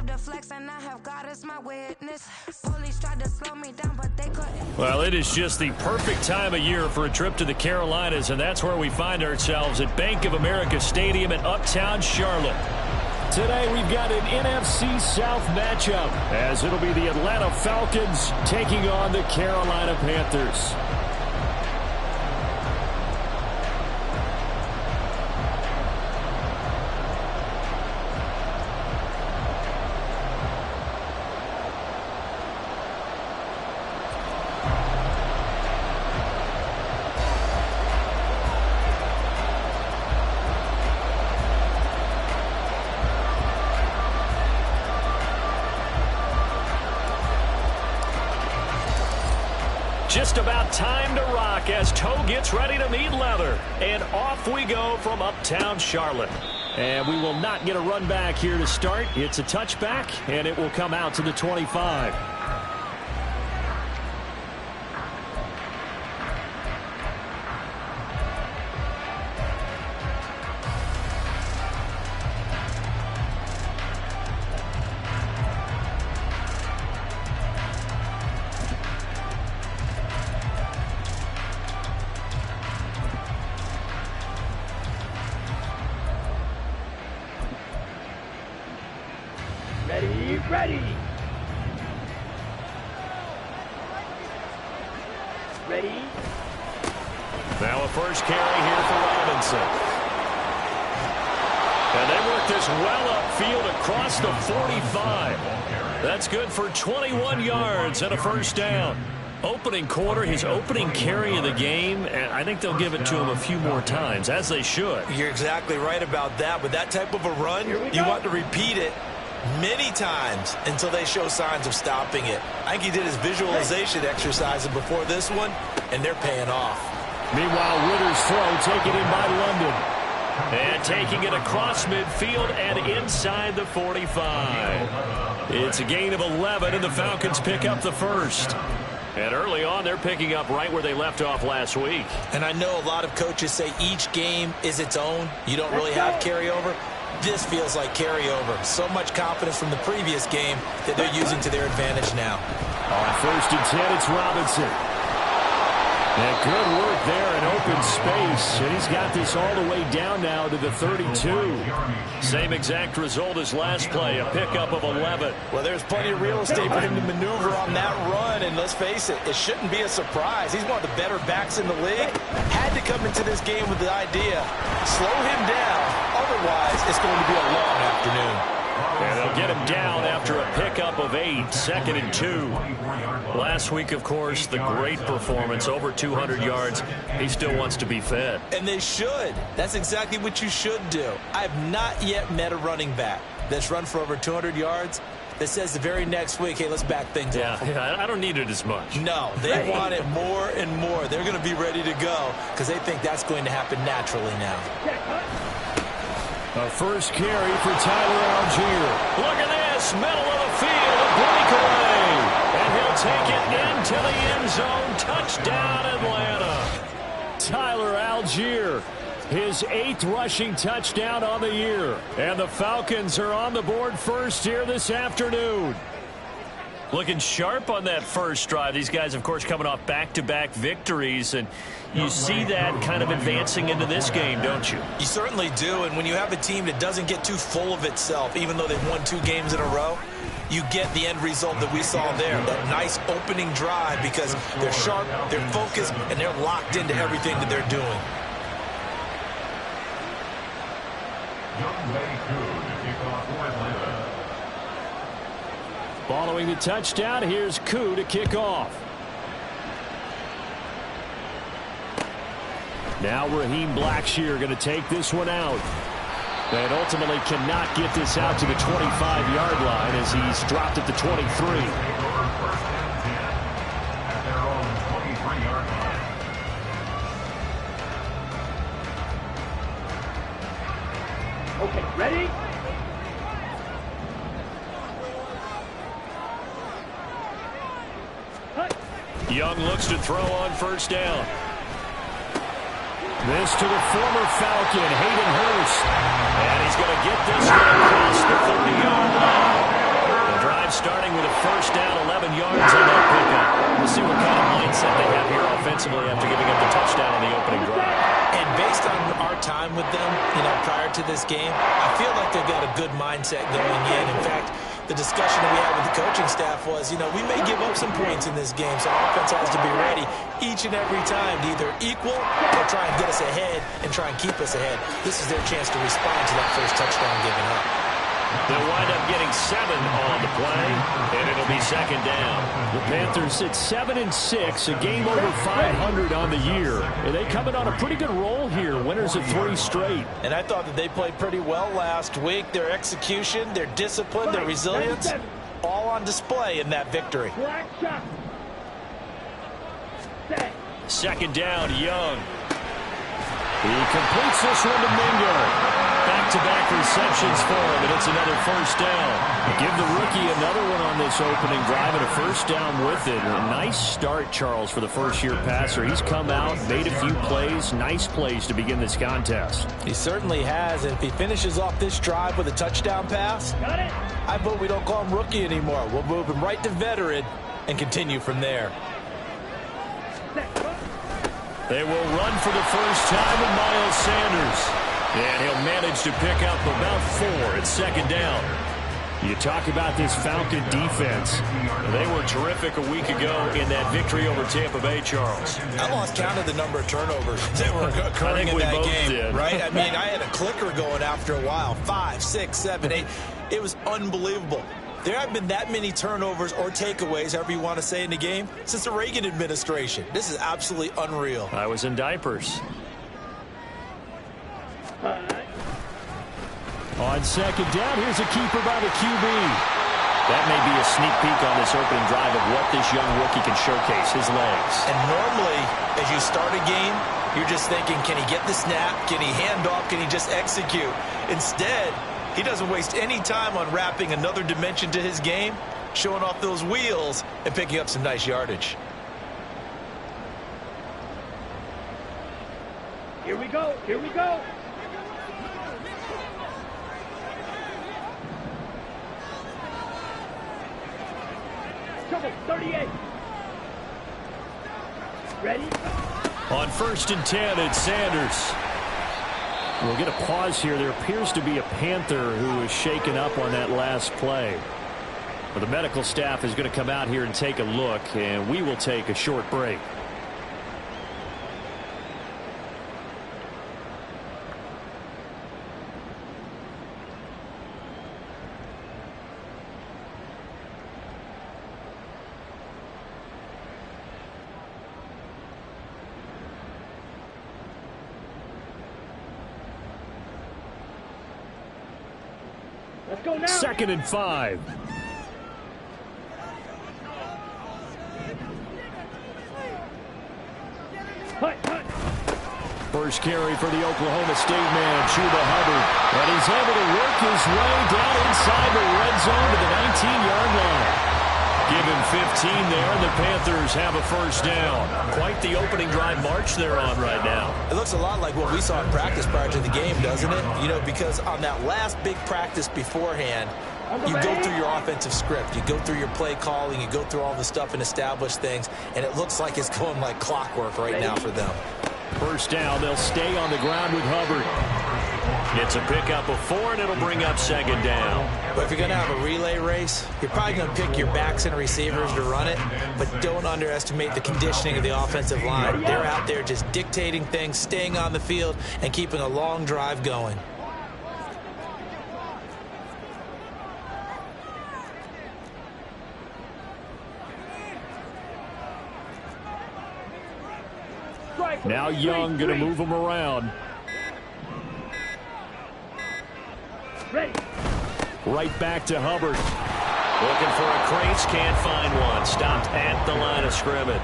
love to flex and I have God as my witness. Police tried to slow me down, but they couldn't. Well, it is just the perfect time of year for a trip to the Carolinas, and that's where we find ourselves at Bank of America Stadium in Uptown Charlotte. Today we've got an NFC South matchup, as it'll be the Atlanta Falcons taking on the Carolina Panthers. Just about time to rock as toe gets ready to meet leather. And off we go from Uptown Charlotte. And we will not get a run back here to start. It's a touchback, and it will come out to the 25. Ready? Now a first carry here for Robinson. And they work this well upfield across the 45. That's good for 21 yards and a first down. Opening quarter, his opening carry of the game, and I think they'll give it to him a few more times, as they should. You're exactly right about that. With that type of a run, you want to repeat it many times until they show signs of stopping it. I think he did his visualization exercises before this one, and they're paying off. Meanwhile, Ritter's throw taken in by London. And taking it across midfield and inside the 45. It's a gain of 11, and the Falcons pick up the first. And early on, they're picking up right where they left off last week. And I know a lot of coaches say each game is its own. You don't really have carryover. This feels like carryover. So much confidence from the previous game that they're using to their advantage now. On 1st and 10, it's Robinson. And good work there in open space. And he's got this all the way down now to the 32. Same exact result as last play, a pickup of 11. Well, there's plenty of real estate for him to maneuver on that run. And let's face it, it shouldn't be a surprise. He's one of the better backs in the league. Had to come into this game with the idea, slow him down. Otherwise, it's going to be a long afternoon. And they'll get him down after a pickup of 8, 2nd and 2. Last week, of course, the great performance, over 200 yards. He still wants to be fed. And they should. That's exactly what you should do. I have not yet met a running back that's run for over 200 yards that says the very next week, hey, let's back things off. Yeah, I don't need it as much. No, they want it more and more. They're going to be ready to go because they think that's going to happen naturally now. A first carry for Tyler Algier. Look at this, middle of the field, a breakaway. And he'll take it into the end zone. Touchdown, Atlanta. Tyler Algier, his 8th rushing touchdown on the year. And the Falcons are on the board first here this afternoon. Looking sharp on that first drive. These guys, of course, coming off back-to-back victories, and you see that kind of advancing into this game, don't you? You certainly do, and when you have a team that doesn't get too full of itself, even though they've won 2 games in a row, you get the end result that we saw there, that nice opening drive, because they're sharp, they're focused, and they're locked into everything that they're doing. Following the touchdown, here's Koo to kick off. Now Raheem Blackshear going to take this one out. And ultimately cannot get this out to the 25-yard line as he's dropped at the 23. Okay, ready? Young looks to throw on first down. This to the former Falcon, Hayden Hurst. And he's going to get this one across the 30-yard line. starting with a first down, 11 yards on that pickup. We'll see what kind of mindset they have here offensively after giving up the touchdown on the opening drive. And based on our time with them, prior to this game, I feel like they've got a good mindset going in. In fact, the discussion that we had with the coaching staff was, we may give up some points in this game, so offense has to be ready each and every time to either equal or try and get us ahead and try and keep us ahead. This is their chance to respond to that first touchdown given up. They'll wind up getting 7 on the play, and it'll be second down. The Panthers sit 7-6, a game over 500 on the year. And they come in on a pretty good roll here, winners of 3 straight. And I thought that they played pretty well last week. Their execution, their discipline, their resilience, all on display in that victory. Second down, Young. He completes this one to Mingo. Back-to-back receptions for him, and it's another first down. Give the rookie another one on this opening drive and a first down with it. A nice start, Charles, for the first-year passer. He's come out, made a few plays, nice plays to begin this contest. He certainly has, and if he finishes off this drive with a touchdown pass, I vote we don't call him rookie anymore. We'll move him right to veteran and continue from there. They will run for the first time with Miles Sanders. And he'll manage to pick up about 4 at second down. You talk about this Falcon defense. They were terrific a week ago in that victory over Tampa Bay, Charles. I lost count of the number of turnovers that were occurring in that game, right? I mean, I had a clicker going after a while. 5, 6, 7, 8. It was unbelievable. There haven't been that many turnovers or takeaways, however you want to say, in the game since the Reagan administration. This is absolutely unreal. I was in diapers. On second down, here's a keeper by the QB. That may be a sneak peek on this opening drive of what this young rookie can showcase, his legs. And normally, as you start a game, you're just thinking, can he get the snap? Can he hand off? Can he just execute? Instead, he doesn't waste any time on wrapping another dimension to his game, showing off those wheels and picking up some nice yardage. Here we go. Here we go. Trouble, 38. Ready? On 1st and 10, it's Sanders. We'll get a pause here. There appears to be a Panther who is shaken up on that last play. Well, the medical staff is going to come out here and take a look, and we will take a short break. Let's go now. 2nd and 5. First carry for the Oklahoma State man, Chuba Hubbard. And he's able to work his way down inside the red zone to the 19-yard line. Give him 15 there, and the Panthers have a first down. Quite the opening drive march they're on right now. It looks a lot like what we saw in practice prior to the game, doesn't it? Because on that last big practice beforehand, you go through your offensive script. You go through your play calling. You go through all the stuff and establish things, and it looks like it's going like clockwork right now for them. First down, they'll stay on the ground with Hubbard. It's a pickup of 4, and it'll bring up second down. But if you're going to have a relay race, you're probably going to pick your backs and receivers to run it, but don't underestimate the conditioning of the offensive line. They're out there just dictating things, staying on the field, and keeping a long drive going. Now Young going to move him around. Ready. Right back to Hubbard. Looking for a crease, can't find one. Stopped at the line of scrimmage.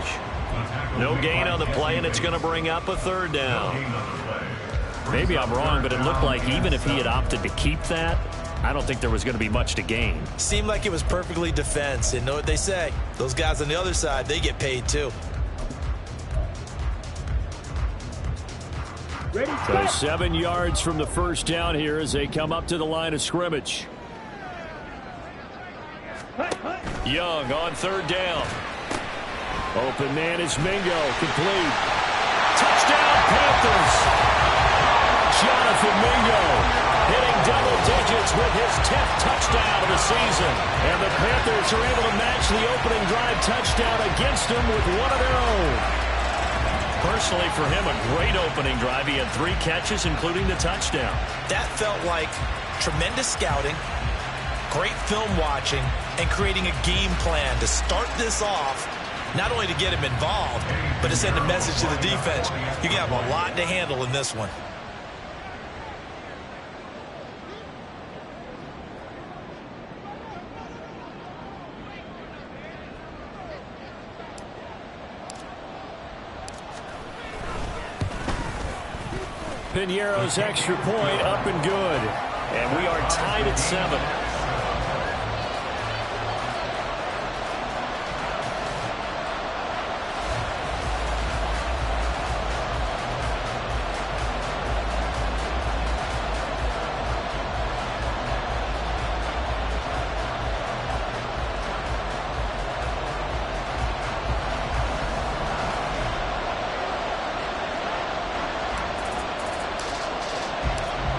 No gain on the play, and it's going to bring up a third down. Maybe I'm wrong, but it looked like even if he had opted to keep that, I don't think there was going to be much to gain. Seemed like it was perfectly defense. And know what they say? Those guys on the other side, they get paid too. So 7 yards from the first down here as they come up to the line of scrimmage. Young on third down. Open man is Mingo. Complete. Touchdown, Panthers. Jonathan Mingo hitting double digits with his 10th touchdown of the season. And the Panthers are able to match the opening drive touchdown against them with one of their own. Personally, for him, a great opening drive. He had 3 catches, including the touchdown. That felt like tremendous scouting, great film watching, and creating a game plan to start this off, not only to get him involved, but to send a message to the defense. You have a lot to handle in this one. Piñeiro's extra point up and good. And we are tied at 7.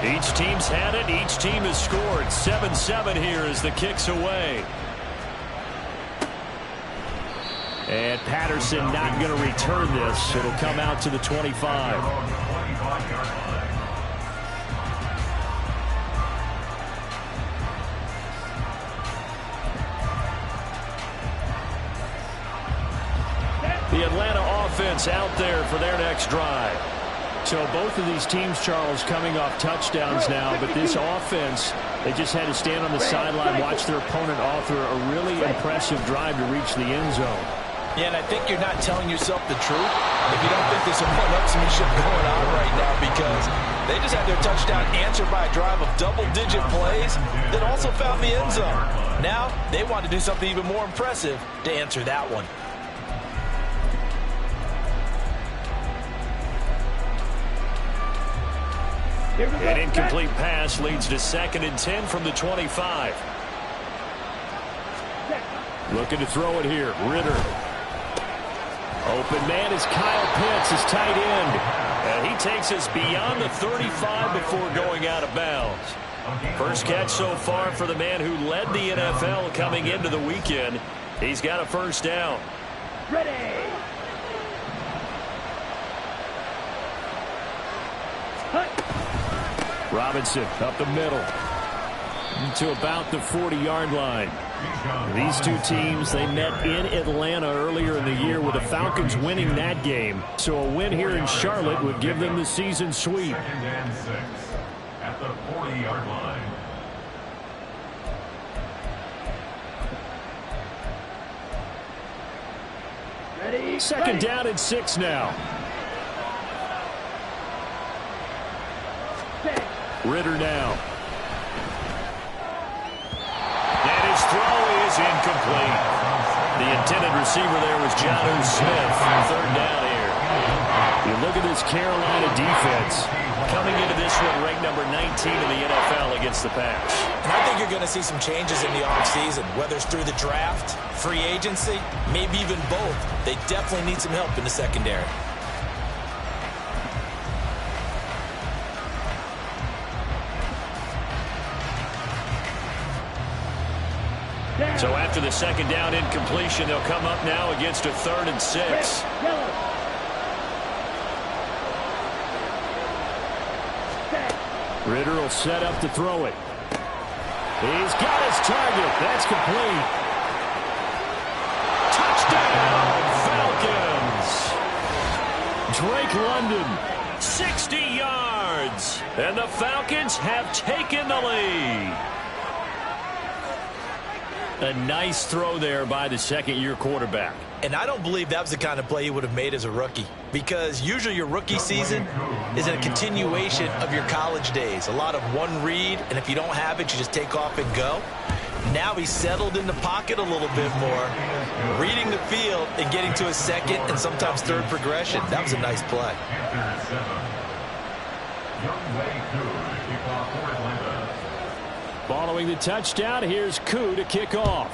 Each team's had it. Each team has scored. 7-7 here as the kick's away. And Patterson not going to return this. It'll come out to the 25. The Atlanta offense out there for their next drive. So both of these teams, Charles, coming off touchdowns now, but this offense, they just had to stand on the sideline, watch their opponent author a really impressive drive to reach the end zone. Yeah, and I think you're not telling yourself the truth if you don't think there's some one-upsmanship going on right now, because they just had their touchdown answered by a drive of double-digit plays that also found the end zone. Now they want to do something even more impressive to answer that one. An incomplete pass leads to 2nd and 10 from the 25. Looking to throw it here. Ritter. Open man is Kyle Pitts, his tight end. And he takes us beyond the 35 before going out of bounds. First catch so far for the man who led the NFL coming into the weekend. He's got a first down. Ready. Robinson up the middle to about the 40-yard line. These two teams, they met in Atlanta earlier in the year with the Falcons winning that game. So a win here in Charlotte would give them the season sweep. 2nd and 6 at the 40-yard line. Ready. 2nd down and 6 now. Ritter now. And his throw is incomplete. The intended receiver there was Jonnu Smith. 3rd down here. You look at this Carolina defense coming into this one ranked number 19 in the NFL against the pass. And I think you're going to see some changes in the offseason, whether it's through the draft, free agency, maybe even both. They definitely need some help in the secondary. So after the 2nd down incompletion, they'll come up now against a 3rd and 6. Ritter will set up to throw it. He's got his target. That's complete. Touchdown, Falcons. Drake London, 60 yards. And the Falcons have taken the lead. A nice throw there by the 2nd-year quarterback. And I don't believe that was the kind of play he would have made as a rookie, because usually your rookie season is a continuation of your college days. A lot of one read, and if you don't have it, you just take off and go. Now he's settled in the pocket a little bit more, reading the field and getting to his 2nd and sometimes 3rd progression. That was a nice play. Following the touchdown, here's Koo to kick off.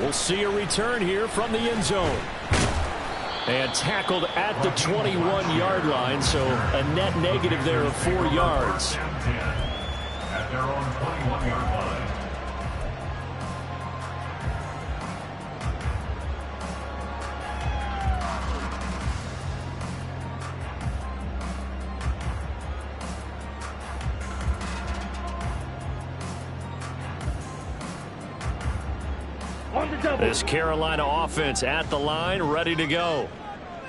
We'll see a return here from the end zone. And tackled at the 21-yard line, so a net negative there of 4 yards. At their own 21-yard line. This Carolina offense at the line, ready to go.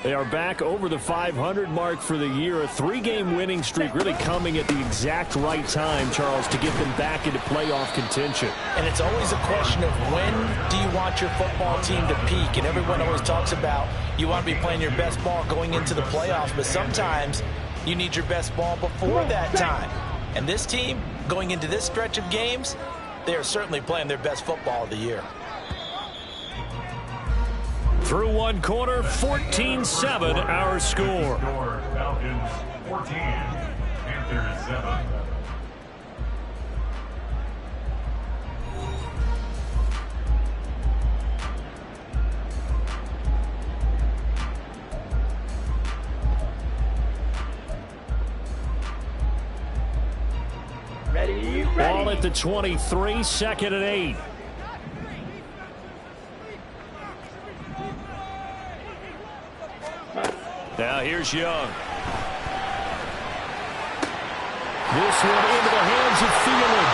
They are back over the 500 mark for the year. A 3-game winning streak really coming at the exact right time, Charles, to get them back into playoff contention. And it's always a question of when do you want your football team to peak? And everyone always talks about you want to be playing your best ball going into the playoffs, but sometimes you need your best ball before that time. And this team, going into this stretch of games, they are certainly playing their best football of the year. Through one quarter, 14-7 our score. Falcons 14, Panthers 7. Ready. Ball at the 23, 2nd and 8. Now here's Young. This one into the hands of Thielen.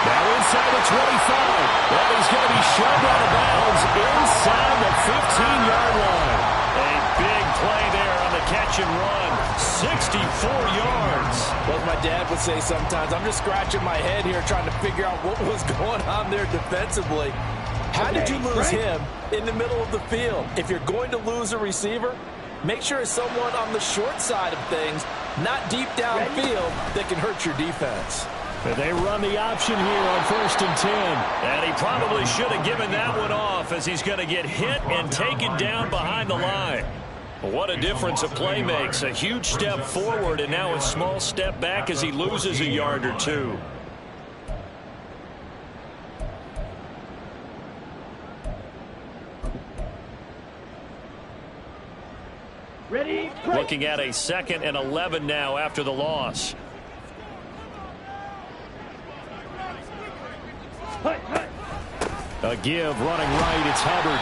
Now inside the 25. Well, he's going to be shoved out of bounds inside the 15-yard line. A big play there on the catch and run. 64 yards. Well, as my dad would say sometimes, I'm just scratching my head here trying to figure out what was going on there defensively. How did you lose him in the middle of the field? If you're going to lose a receiver, make sure it's someone on the short side of things, not deep downfield, that can hurt your defense. But they run the option here on 1st and 10. And he probably should have given that one off, as he's going to get hit and taken down behind the line. What a difference a play makes. A huge step forward and now a small step back as he loses a yard or two. Ready. Looking at a 2nd and 11 now after the loss. A give running right. It's Hubbard.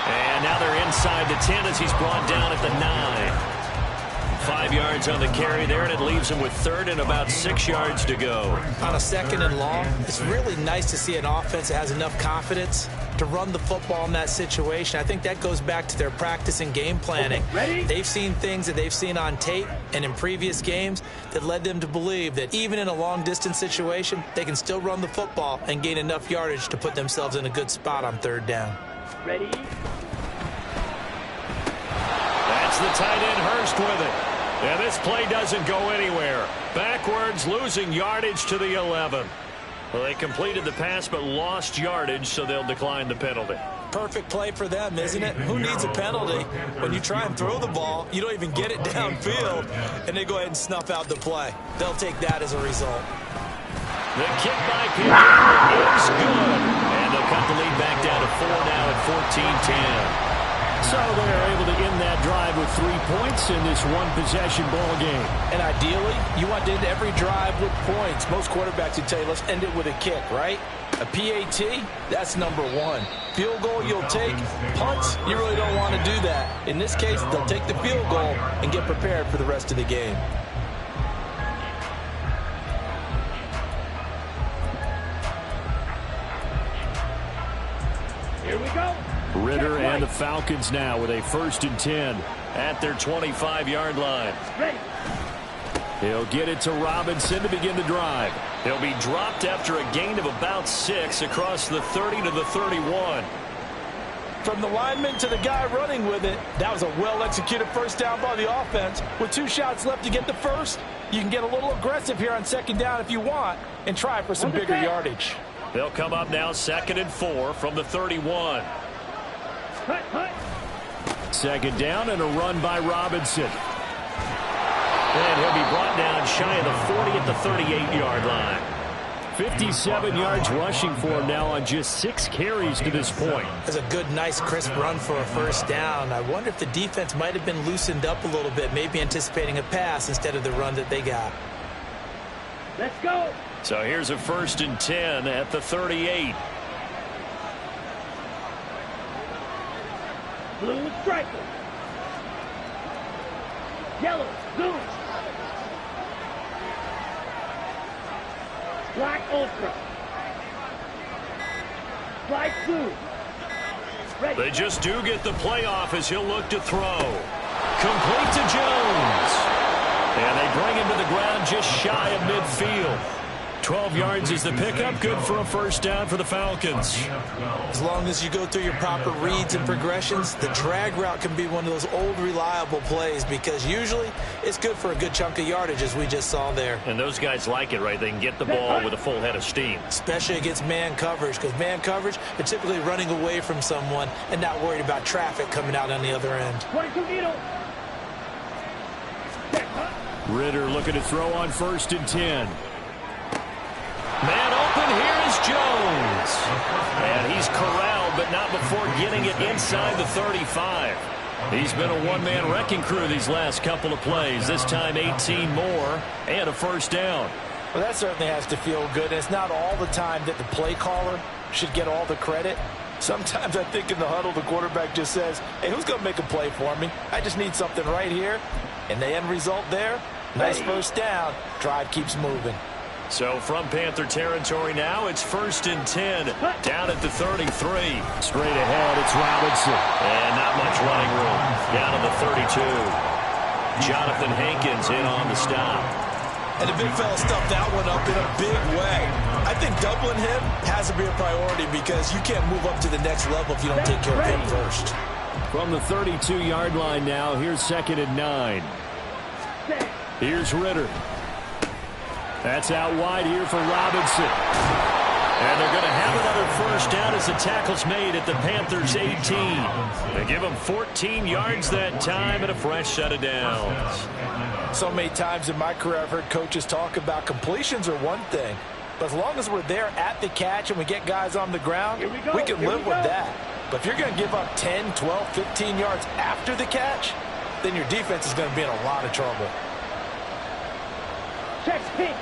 And now they're inside the 10 as he's brought down at the 9. 5 yards on the carry there, and it leaves him with 3rd and about 6 yards to go. On a 2nd and long, it's really nice to see an offense that has enough confidence to run the football in that situation. I think that goes back to their practice and game planning. They've seen things that they've seen on tape and in previous games that led them to believe that even in a long-distance situation, they can still run the football and gain enough yardage to put themselves in a good spot on 3rd down. Ready. That's the tight end Hurst with it. And this play doesn't go anywhere. Backwards, losing yardage to the 11. Well, they completed the pass but lost yardage, so they'll decline the penalty. Perfect play for them, isn't it? Who needs a penalty? When you try and throw the ball, you don't even get it downfield, and they go ahead and snuff out the play. They'll take that as a result. The kick by Pierre is good. And they'll cut the lead back down to 4 now at 14-10. So they're able to end that drive with 3 points in this one-possession ball game. And ideally, you want to end every drive with points. Most quarterbacks would tell you, let's end it with a kick, right? A PAT, that's number 1. Field goal you'll take. Punts, you really don't want to do that. In this case, they'll take the field goal and get prepared for the rest of the game. Here we go. Ritter and the Falcons now with a 1st and 10 at their 25-yard line. Ready. He'll get it to Robinson to begin the drive. He'll be dropped after a gain of about 6 across the 30 to the 31. From the lineman to the guy running with it, that was a well-executed 1st down by the offense. With 2 shots left to get the 1st, you can get a little aggressive here on 2nd down if you want and try for some bigger yardage. They'll come up now 2nd and 4 from the 31. 2nd down and a run by Robinson. And he'll be brought down shy of the 40 at the 38-yard line. 57 yards rushing for him now on just 6 carries to this point. That's a good, nice, crisp run for a first down. I wonder if the defense might have been loosened up a little bit, maybe anticipating a pass instead of the run that they got. Let's go. So here's a 1st and 10 at the 38. Blue striker. Yellow, blue. Black ultra. Black blue. Ready. They just do get the playoff as he'll look to throw. Complete to Jones. And they bring him to the ground just shy of midfield. 12 yards is the pickup. Good for a first down for the Falcons. As long as you go through your proper reads and progressions, the drag route can be one of those old reliable plays because usually it's good for a good chunk of yardage as we just saw there. And those guys like it, right? They can get the ball with a full head of steam. Especially against man coverage because man coverage, they're typically running away from someone and not worried about traffic coming out on the other end. 22 needle. Ritter looking to throw on 1st and 10. Man open, here is Jones. And he's corralled, but not before getting it inside the 35. He's been a one-man wrecking crew these last couple of plays. This time 18 more and a first down. Well, that certainly has to feel good. And it's not all the time that the play caller should get all the credit. Sometimes I think in the huddle, the quarterback just says, hey, who's going to make a play for me? I just need something right here. And the end result there, nice first down. Drive keeps moving. So from Panther territory now, it's 1st and 10 down at the 33. Straight ahead, it's Robinson. And not much running room. Down to the 32. Jonathan Hankins in on the stop. And the big fella stuffed that one up in a big way. I think doubling him has to be a priority because you can't move up to the next level if you don't take care of him first. From the 32-yard line now, here's 2nd and 9. Here's Ritter. That's out wide here for Robinson. And they're going to have another first down as the tackle's made at the Panthers' 18. They give them 14 yards that time and a fresh set of downs. So many times in my career I've heard coaches talk about completions are one thing. But as long as we're there at the catch and we get guys on the ground, we can live with that. But if you're going to give up 10, 12, 15 yards after the catch, then your defense is going to be in a lot of trouble. Check pink.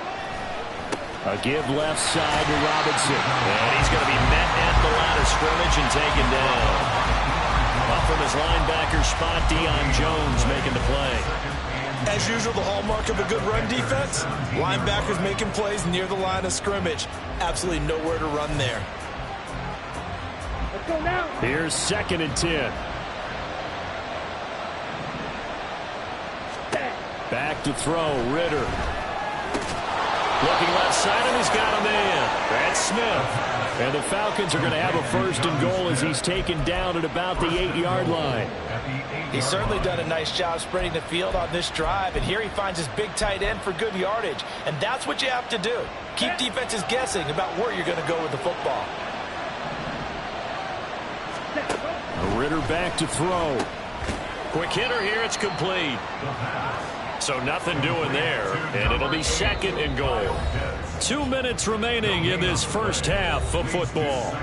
A give left side to Robinson. And he's going to be met at the line of scrimmage and taken down. Up from his linebacker spot, Deion Jones making the play. As usual, the hallmark of a good run defense, linebackers making plays near the line of scrimmage. Absolutely nowhere to run there. Let's go now. Here's 2nd and 10. Back to throw, Ritter. Looking left side, and he's got him in. That's Smith. And the Falcons are going to have a 1st and goal as he's taken down at about the 8-yard line. He's certainly done a nice job spreading the field on this drive, and here he finds his big tight end for good yardage. And that's what you have to do. Keep defenses guessing about where you're going to go with the football. Ritter back to throw. Quick hitter here, it's complete. So nothing doing there, and it'll be 2nd and goal. 2 minutes remaining in this first half of football.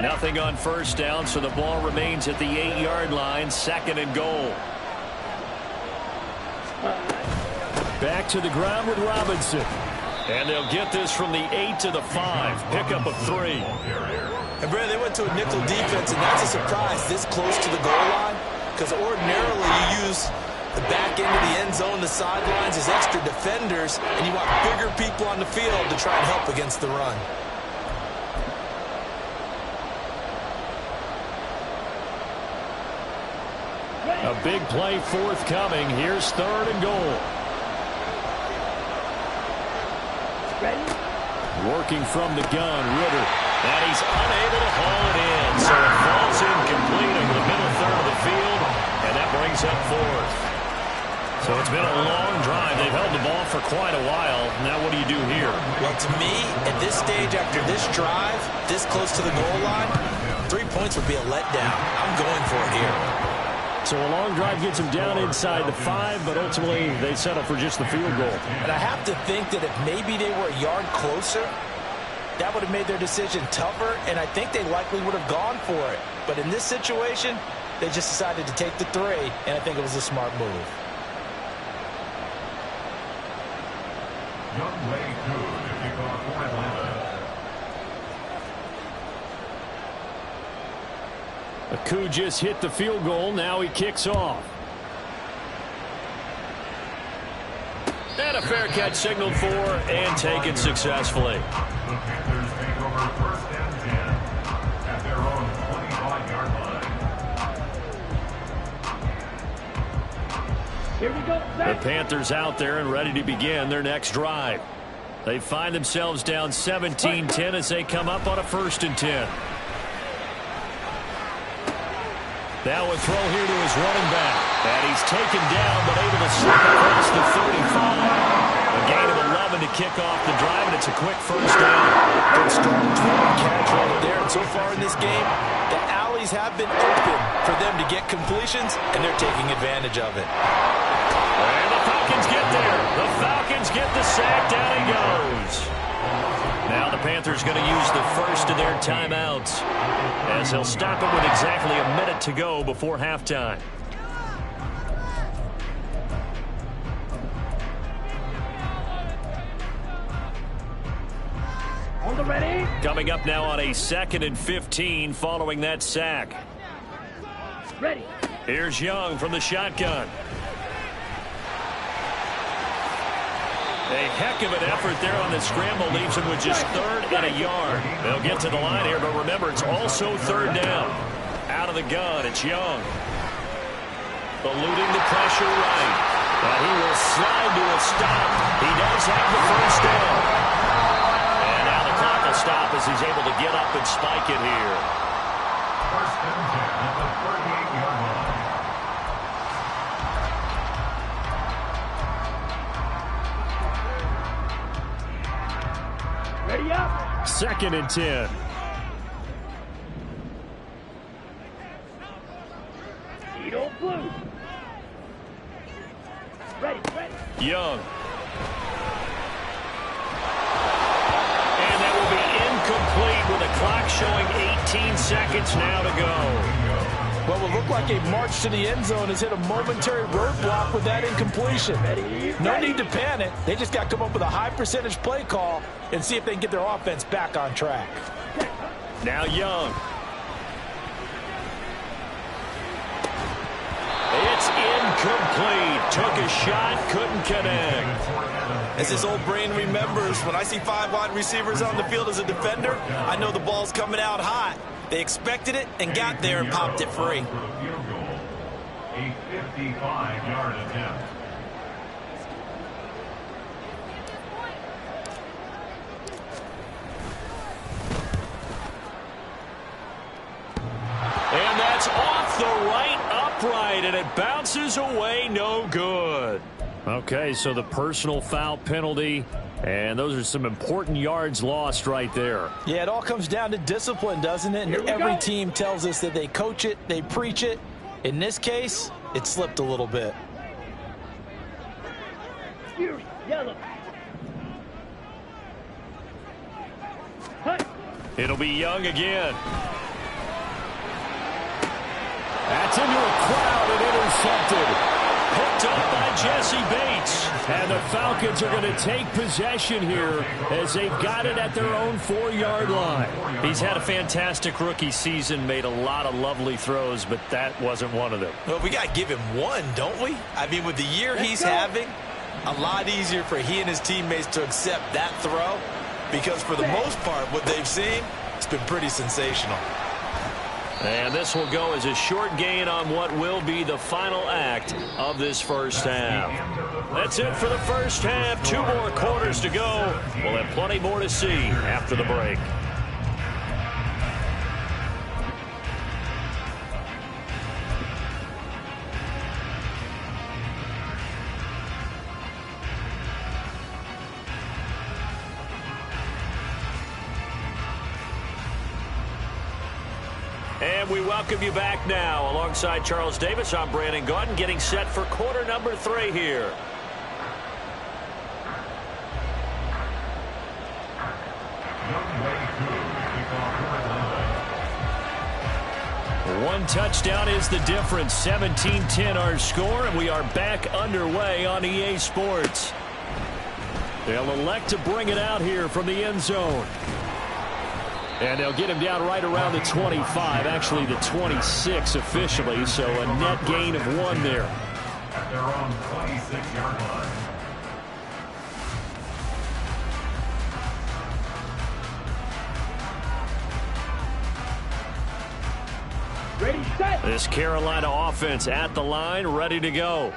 Nothing on first down, so the ball remains at the 8-yard line, 2nd and goal. Back to the ground with Robinson. And they'll get this from the 8 to the 5. Pickup of 3. And Brad, they went to a nickel defense, and that's a surprise this close to the goal line. Because ordinarily you use the back end of the end zone, the sidelines as extra defenders, and you want bigger people on the field to try and help against the run. A big play forthcoming. Here's 3rd and goal. Ready? Working from the gun, Ritter. And he's unable to haul it in. So it falls incomplete over the middle third of the brings up fourth. So it's been a long drive. They've held the ball for quite a while. Now what do you do here? Well, to me, at this stage after this drive, this close to the goal line, 3 points would be a letdown. I'm going for it here. So a long drive gets them down inside the 5, but ultimately they settle for just the field goal. And I have to think that if maybe they were a yard closer, that would have made their decision tougher, and I think they likely would have gone for it. But in this situation, they just decided to take the 3, and I think it was a smart move. Young Way Good to kick off for Atlanta. Akou just hit the field goal. Now he kicks off. And a fair catch signaled for and taken successfully. The Panthers take over 1st and 10 at their own 25-yard line. Here we go. The Panthers out there and ready to begin their next drive. They find themselves down 17-10 as they come up on a 1st and 10. Now a throw here to his running back. And he's taken down but able to slip across the 35. A gain of 11 to kick off the drive, and it's a quick 1st down. Good strong 12 catch right there, and so far in this game, the alleys have been open for them to get completions, and they're taking advantage of it. And the Falcons get there. The Falcons get the sack. Down he goes. Now the Panthers going to use the first of their timeouts as he'll stop it with exactly a minute to go before halftime. On the ready. Coming up now on a 2nd and 15 following that sack. Ready. Here's Young from the shotgun. A heck of an effort there on the scramble leaves him with just 3rd and a yard. They'll get to the line here, but remember, it's also 3rd down. Out of the gun, it's Young. Eluding the pressure right. But he will slide to a stop. He does have the 1st down. And now the clock will stop as he's able to get up and spike it here. 1st and 10 at the 38-yard line. Ready up. 2nd and 10. Edo Blue. Ready. Young. And that will be incomplete with a clock showing 18 seconds now to go. Well, it looked like a march to the end zone has hit a momentary roadblock with that incompletion. No need to panic. They just got to come up with a high percentage play call and see if they can get their offense back on track. Now Young. It's incomplete. Took a shot, couldn't connect. As his old brain remembers, when I see 5 wide receivers on the field as a defender, I know the ball's coming out hot. They expected it and got there and popped it free. For the field goal, a 55-yard attempt. And that's off the right upright, and it bounces away, no good. Okay, so the personal foul penalty, and those are some important yards lost right there. Yeah, it all comes down to discipline, doesn't it? And every team tells us that they coach it, they preach it. In this case, it slipped a little bit. Fury. Yellow. Hut. It'll be Young again. That's into a crowd and intercepted. Picked up by Jesse Bates. And the Falcons are going to take possession here as they've got it at their own 4-yard line. He's had a fantastic rookie season, made a lot of lovely throws, but that wasn't one of them. Well, we got to give him one, don't we? I mean, with the year he's having, a lot easier for he and his teammates to accept that throw because for the most part, what they've seen, it's been pretty sensational. And this will go as a short gain on what will be the final act of this first half. That's it for the first half. 2 more quarters to go. We'll have plenty more to see after the break. And we welcome you back now. Alongside Charles Davis, I'm Brandon Gaudin, getting set for quarter number 3 here. One touchdown is the difference. 17-10 our score, and we are back underway on EA Sports. They'll elect to bring it out here from the end zone. And they'll get him down right around the 25, actually the 26 officially, so a net gain of 1 there. At their own 26-yard line. Ready, set. This Carolina offense at the line, ready to go.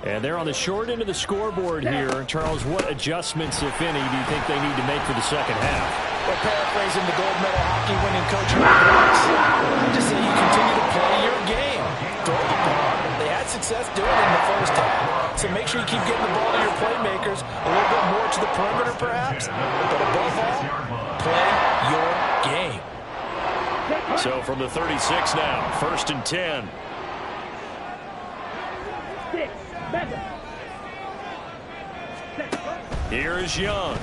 And they're on the short end of the scoreboard here. Charles, what adjustments, if any, do you think they need to make for the second half? Well, paraphrasing the gold medal hockey winning coach reports, I just say you continue to play your game. Throw the ball. They had success doing it in the first half. So make sure you keep getting the ball to your playmakers, a little bit more to the perimeter perhaps, but above all, play your game. So from the 36 now, 1st and 10. 6, 7. Here's Young.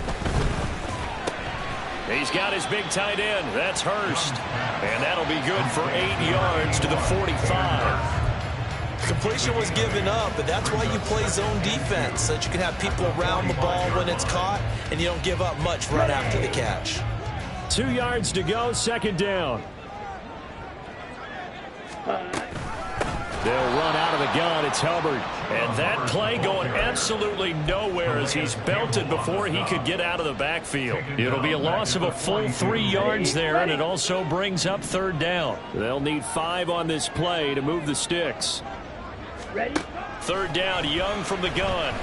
He's got his big tight end. That's Hurst. And that'll be good for 8 yards to the 45. Completion was given up, but that's why you play zone defense, so that you can have people around the ball when it's caught, and you don't give up much right after the catch. 2 yards to go, 2nd down. They'll run out of the gun. It's Hubbard. And that play going absolutely nowhere as he's belted before he could get out of the backfield. It'll be a loss of a full 3 yards there, and it also brings up 3rd down. They'll need 5 on this play to move the sticks. Ready? 3rd down, Young from the gun.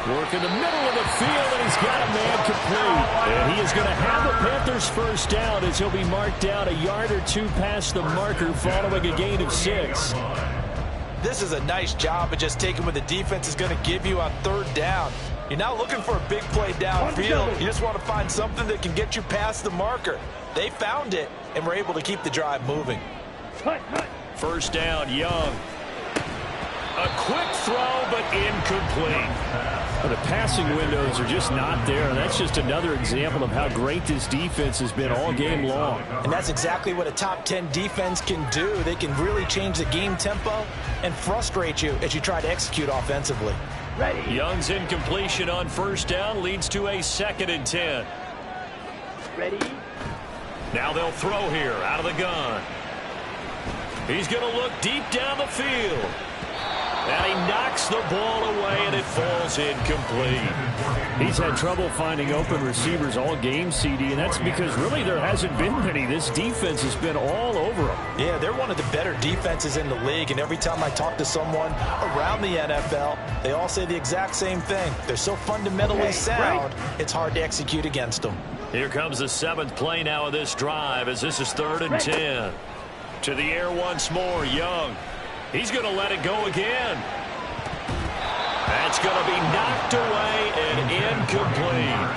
Work in the middle of the field, and he's got a man complete. And he is going to have the Panthers' 1st down as he'll be marked down a yard or 2 past the marker following a gain of 6. This is a nice job of just taking what the defense is going to give you on 3rd down. You're not looking for a big play downfield. You just want to find something that can get you past the marker. They found it and were able to keep the drive moving. 1st down, Young. A quick throw, but incomplete. Well, the passing windows are just not there, and that's just another example of how great this defense has been all game long. And that's exactly what a top 10 defense can do. They can really change the game tempo and frustrate you as you try to execute offensively. Ready. Young's incompletion on 1st down leads to a 2nd and 10. Ready. Now they'll throw here out of the gun. He's going to look deep down the field. And he knocks the ball away, and it falls incomplete. He's had trouble finding open receivers all game, CD, and that's because really there hasn't been many. This defense has been all over them. Yeah, they're one of the better defenses in the league, and every time I talk to someone around the NFL, they all say the exact same thing. They're so fundamentally sound, it's hard to execute against them. Here comes the 7th play now of this drive as this is 3rd and 10. To the air once more, Young. He's going to let it go again. That's going to be knocked away and incomplete.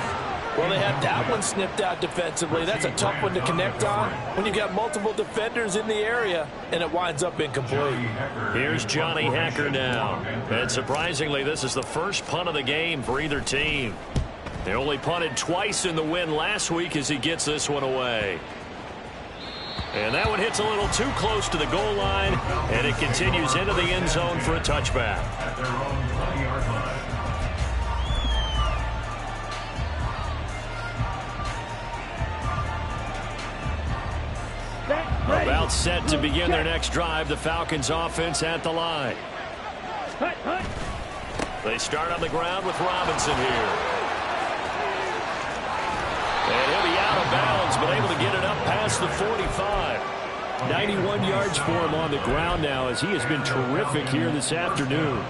Well, they had that one snipped out defensively. That's a tough one to connect on when you got multiple defenders in the area, and it winds up incomplete. Here's Johnny Hecker now. And surprisingly, this is the first punt of the game for either team. They only punted twice in the win last week as he gets this one away. And that one hits a little too close to the goal line, and it continues into the end zone for a touchback. At their own 20-yard line. About set to begin their next drive, the Falcons offense at the line. They start on the ground with Robinson here. And he'll be out of bounds, but able to get it up past the 45. 91 yards for him on the ground now as he has been terrific here this afternoon.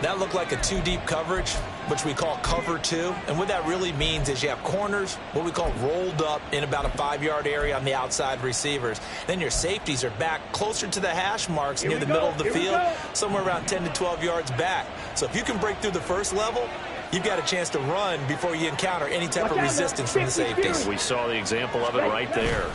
That looked like a 2-deep coverage, which we call cover 2. And what that really means is you have corners, what we call rolled up in about a 5-yard area on the outside receivers. Then your safeties are back closer to the hash marks near the middle of the field, somewhere around 10 to 12 yards back. So if you can break through the first level, you've got a chance to run before you encounter any type of resistance from the safeties. We saw the example of it right there.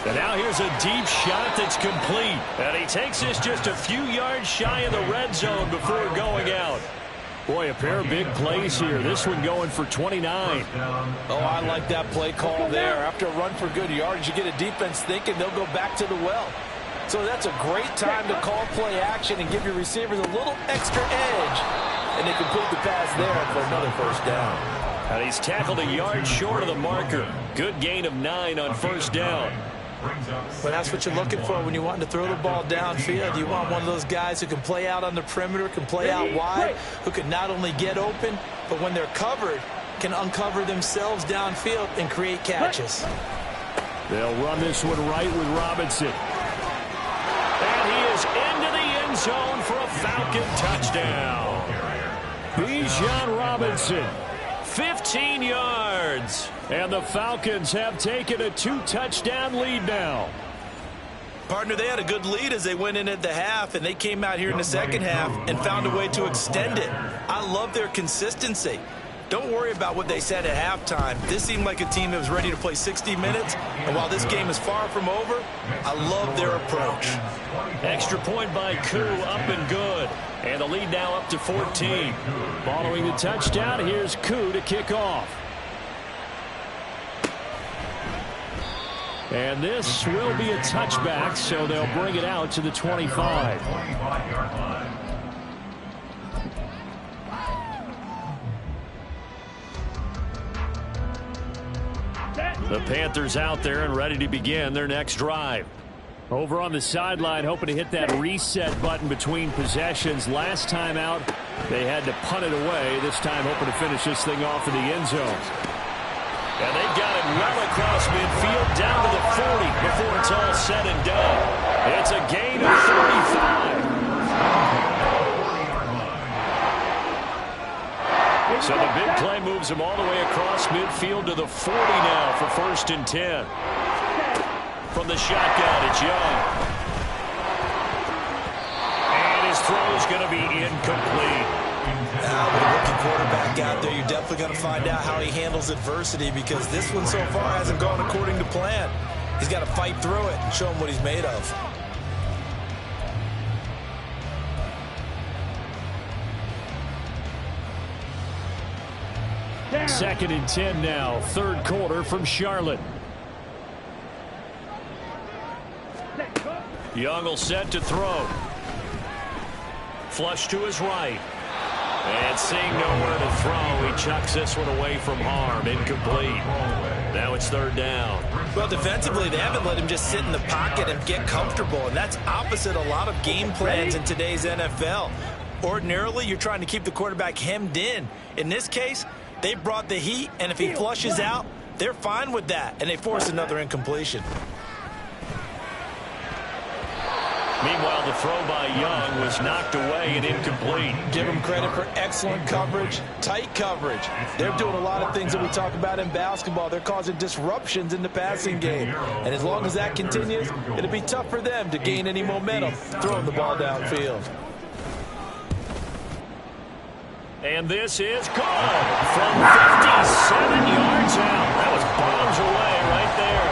And now here's a deep shot that's complete. And he takes this just a few yards shy of the red zone before going out. Boy, a pair of big plays here. This one going for 29. Oh, I like that play call there. After a run for good yards, you get a defense thinking they'll go back to the well. So that's a great time to call play action and give your receivers a little extra edge. And they complete the pass there for another first down. And he's tackled a yard short of the marker. Good gain of 9 on first down. But that's what you're looking for when you want to throw the ball downfield. You want one of those guys who can play out on the perimeter, can play out wide, who can not only get open, but when they're covered, can uncover themselves downfield and create catches. They'll run this one right with Robinson. And he is into the end zone for a Falcon touchdown. Bijan Robinson, 15 yards. And the Falcons have taken a 2-touchdown lead now. Partner, they had a good lead as they went in at the half, and they came out here in the second half and found a way to extend it. I love their consistency. Don't worry about what they said at halftime. This seemed like a team that was ready to play 60 minutes, and while this game is far from over, I love their approach. Extra point by Koo, up and good. And the lead now up to 14. Following the touchdown, here's Koo to kick off. And this will be a touchback, so they'll bring it out to the 25. The Panthers out there and ready to begin their next drive. Over on the sideline, hoping to hit that reset button between possessions. Last time out, they had to punt it away. This time hoping to finish this thing off in the end zone. And they've got it well across midfield down to the 40 before it's all said and done. It's a gain of 35. So the big play moves them all the way across midfield to the 40 now for 1st and 10. From the shotgun, it's Young. And his throw is going to be incomplete. Now, with a rookie quarterback out there, you're definitely going to find out how he handles adversity, because this one so far hasn't gone according to plan. He's got to fight through it and show him what he's made of. Second and 10 now, third quarter from Charlotte. Young will set to throw. Flush to his right. And seeing nowhere to throw, he chucks this one away from harm. Incomplete. Now it's third down. Well, defensively, they haven't let him just sit in the pocket and get comfortable, and that's opposite a lot of game plans in today's NFL. Ordinarily, you're trying to keep the quarterback hemmed in. In this case, they brought the heat, and if he flushes out, they're fine with that, and they force another incompletion. Meanwhile, the throw by Young was knocked away and incomplete. Give them credit for excellent coverage, tight coverage. They're doing a lot of things that we talk about in basketball. They're causing disruptions in the passing game. And as long as that continues, it'll be tough for them to gain any momentum throwing the ball downfield. And this is good from 57 yards out. That was bombs away right there.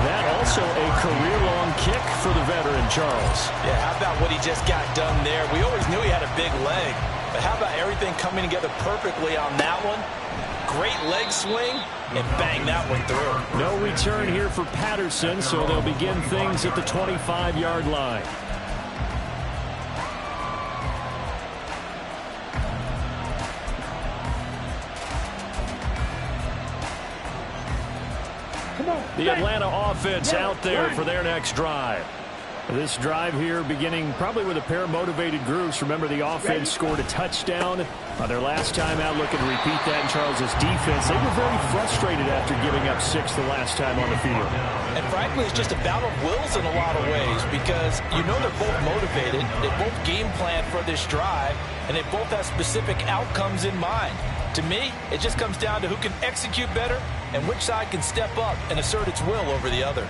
That also a career-long kick for the veteran, Charles. Yeah, how about what he just got done there? We always knew he had a big leg, but how about everything coming together perfectly on that one? Great leg swing, and bang that one through. No return here for Patterson, so they'll begin things at the 25-yard line. The Atlanta offense out there for their next drive. This drive here beginning probably with a pair of motivated groups. Remember, the offense scored a touchdown on their last time out. Looking to repeat that in Charles's defense. They were very frustrated after giving up 6 the last time on the field. And frankly, it's just a battle of wills in a lot of ways, because you know they're both motivated. They both game plan for this drive, and they both have specific outcomes in mind. To me, it just comes down to who can execute better and which side can step up and assert its will over the other.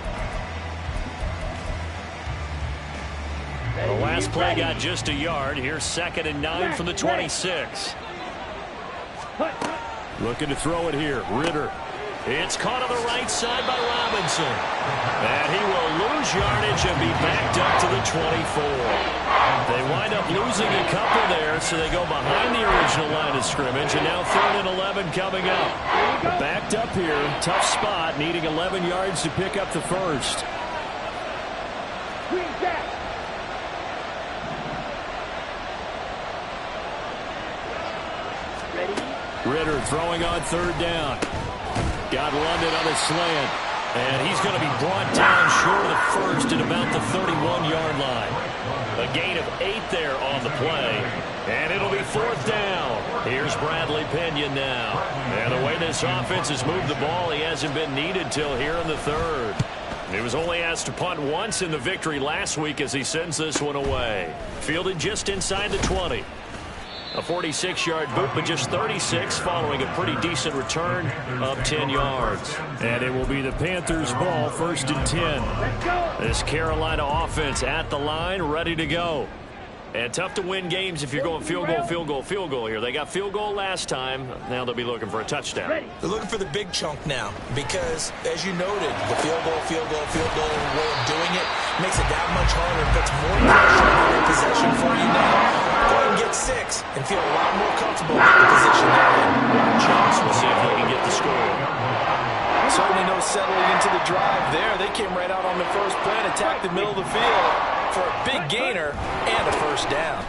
The last play got just a yard. Here's 2nd and 9 from the 26. Looking to throw it here. Ritter. It's caught on the right side by Robinson. And he will lose yardage and be backed up to the 24. They wind up losing a couple there, so they go behind the original line of scrimmage, and now 3rd and 11 coming up. Backed up here, tough spot, needing 11 yards to pick up the first. Green back. Ready? Ritter throwing on 3rd down. Got London on a slant. And he's going to be brought down short of the first at about the 31-yard line. A gain of 8 there on the play. And it'll be 4th down. Here's Bradley Pinion now. And the way this offense has moved the ball, he hasn't been needed till here in the 3rd. He was only asked to punt once in the victory last week as he sends this one away. Fielded just inside the 20. A 46-yard boot, but just 36 following a pretty decent return of 10 yards. And it will be the Panthers' ball, 1st and 10. This Carolina offense at the line, ready to go. And tough to win games if you're going field goal, field goal, field goal here. They got field goal last time. Now they'll be looking for a touchdown. They're looking for the big chunk now because, as you noted, the field goal way of doing it makes it that much harder and puts more pressure on their possession for you now. Go ahead and get 6 and feel a lot more comfortable with the position they're in. Chance, we'll see if they can get the score. Certainly no settling into the drive there. They came right out on the first play and attacked the middle of the field for a big gainer and a 1st down.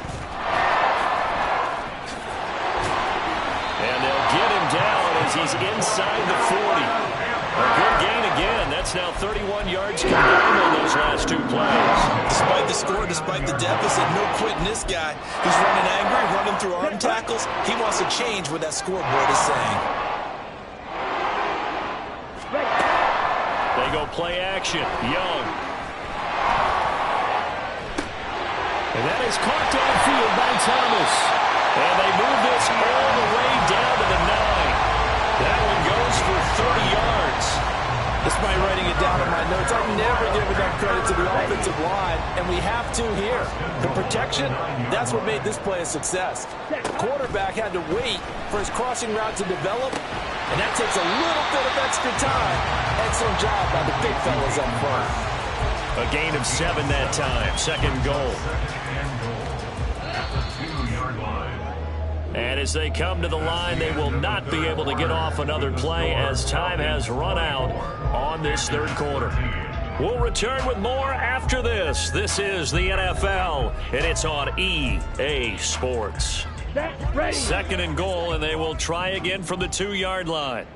And they'll get him down as he's inside the 40. A good gain again. That's now 31 yards combined on those last 2 plays. Despite the score, despite the deficit, no quitting this guy. He's running angry, running through arm tackles. He wants to change what that scoreboard is saying. They go play action. Young. And that is caught downfield by Thomas. And they move this all the way down to the 9. That one goes for 30 yards. Despite writing it down in my notes, I've never given enough credit to the offensive line, and we have to here. The protection, that's what made this play a success. The quarterback had to wait for his crossing route to develop, and that takes a little bit of extra time. Excellent job by the big fellas up front. A gain of 7 that time. 2nd goal. And as they come to the line, they will not be able to get off another play as time has run out on this 3rd quarter. We'll return with more after this. This is the NFL, and it's on EA Sports. 2nd and goal, and they will try again from the 2-yard line.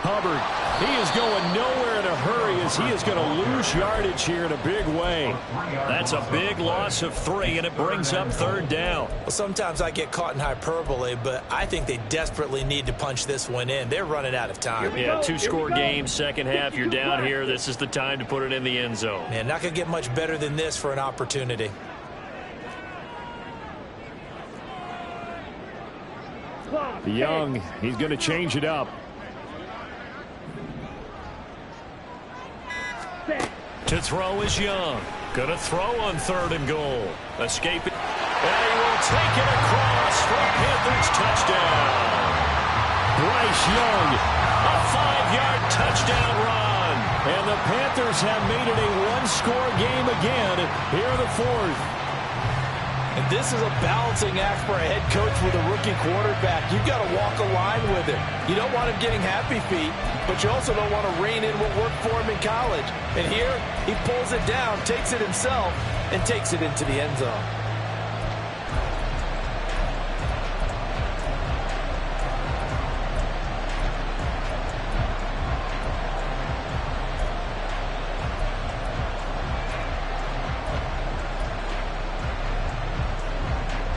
Hubbard, he is going nowhere in a hurry as he is going to lose yardage here in a big way. That's a big loss of 3, and it brings up 3rd down. Well, sometimes I get caught in hyperbole, but I think they desperately need to punch this one in. They're running out of time. Yeah, 2-score game, 2nd half. You're down here. This is the time to put it in the end zone. Man, not going to get much better than this for an opportunity. Young, he's going to change it up. To throw is Young. Going to throw on 3rd and goal. Escaping. And he will take it across for a Panthers touchdown. Bryce Young. A 5-yard touchdown run. And the Panthers have made it a 1-score game again here in the 4th. And this is a balancing act for a head coach with a rookie quarterback. You've got to walk a line with him. You don't want him getting happy feet, but you also don't want to rein in what worked for him in college. And here, he pulls it down, takes it himself, and takes it into the end zone.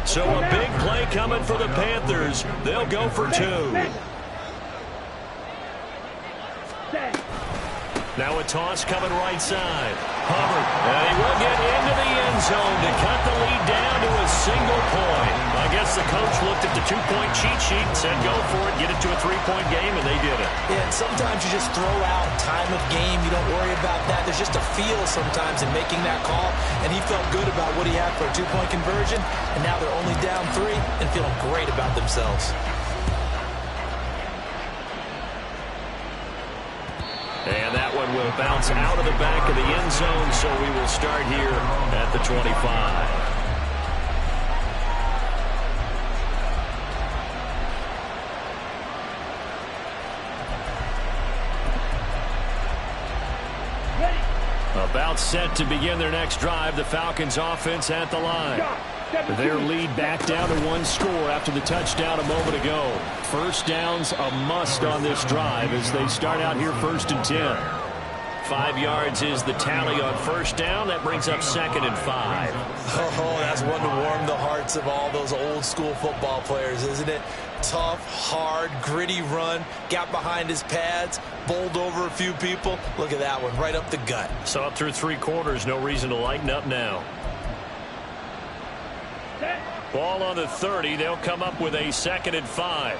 So a big play coming for the Panthers. They'll go for 2. Now a toss coming right side. Hubbard. And he will get into the end zone to cut the lead down to a single point. I guess the coach looked at the 2-point cheat sheet and said, go for it, get it to a 3-point game, and they did it. Yeah, and sometimes you just throw out time of game. You don't worry about that. There's just a feel sometimes in making that call, and he felt good about what he had for a 2-point conversion, and now they're only down 3 and feeling great about themselves. And that one will bounce out of the back of the end zone, so we will start here at the 25. About set to begin their next drive, the Falcons offense at the line. Their lead back down to one score after the touchdown a moment ago. First down's a must on this drive as they start out here 1st and 10. 5 yards is the tally on first down. That brings up 2nd and 5. Oh, that's one to warm the hearts of all those old school football players, isn't it? Tough, hard, gritty run. Got behind his pads, bowled over a few people. Look at that one, right up the gut. So up through 3 quarters, no reason to lighten up now. Ball on the 30. They'll come up with a 2nd and 5.